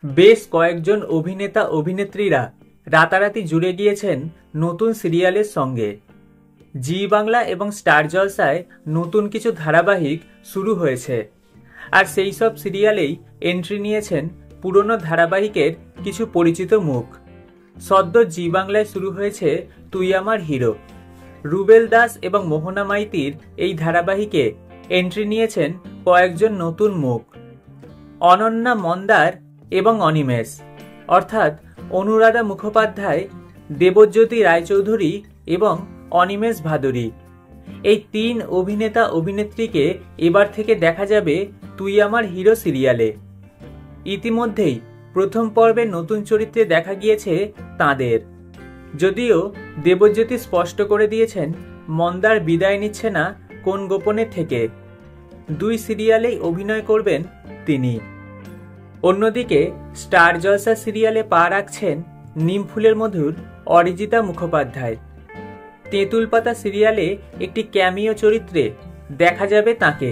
বেশ কয়েকজন অভিনেতা অভিনেত্রীরা রাতারাতি জুড়ে গিয়েছেন নতুন সিরিয়ালের সঙ্গে। জি বাংলা এবং স্টার জলসায় নতুন কিছু ধারাবাহিক শুরু হয়েছে, আর সেই সব সিরিয়ালেই এন্ট্রি নিয়েছেন পুরনো ধারাবাহিকের কিছু পরিচিত মুখ। সদ্য জি বাংলায় শুরু হয়েছে তুই আমার হিরো। রুবেল দাস এবং মোহনা মাইতির এই ধারাবাহিকে এন্ট্রি নিয়েছেন কয়েকজন নতুন মুখ, অনন্যা মন্দার এবং অনিমেষ, অর্থাৎ অনুরাধা মুখোপাধ্যায়, দেবজ্যোতি রায়চৌধুরী এবং অনিমেষ ভাদুরী। এই তিন অভিনেতা অভিনেত্রীকে এবার থেকে দেখা যাবে তুই আমার হিরো সিরিয়ালে। ইতিমধ্যেই প্রথম পর্বে নতুন চরিত্রে দেখা গিয়েছে তাঁদের, যদিও দেবজ্যোতি স্পষ্ট করে দিয়েছেন মন্দার বিদায় নিচ্ছে না কোন গোপনের থেকে, দুই সিরিয়ালেই অভিনয় করবেন তিনি। অন্যদিকে স্টার জলসা সিরিয়ালে পা রাখছেন নিমফুলের মধুর অরিজিতা মুখোপাধ্যায়। তেঁতুল পাতা সিরিয়ালে একটি ক্যামিও চরিত্রে দেখা যাবে তাকে।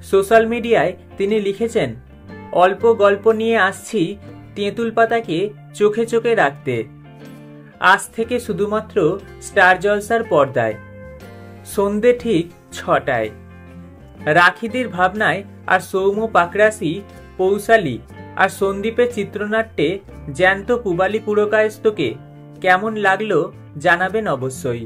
সোশ্যাল মিডিয়ায় তিনি লিখেছেন, অল্প গল্প নিয়ে আসছি তেঁতুল পাতাকে চোখে চোখে রাখতে। আজ থেকে শুধুমাত্র স্টার জলসার পর্দায়, সন্ধে ঠিক 6টায়। রাখিদির ভাবনায় আর সৌম্য পাকরাশি, পৌশালী আর সন্দীপের চিত্রনাট্যে জ্যান্ত পুবালি পুরকায়স্থকে কেমন লাগলো জানাবেন অবশ্যই।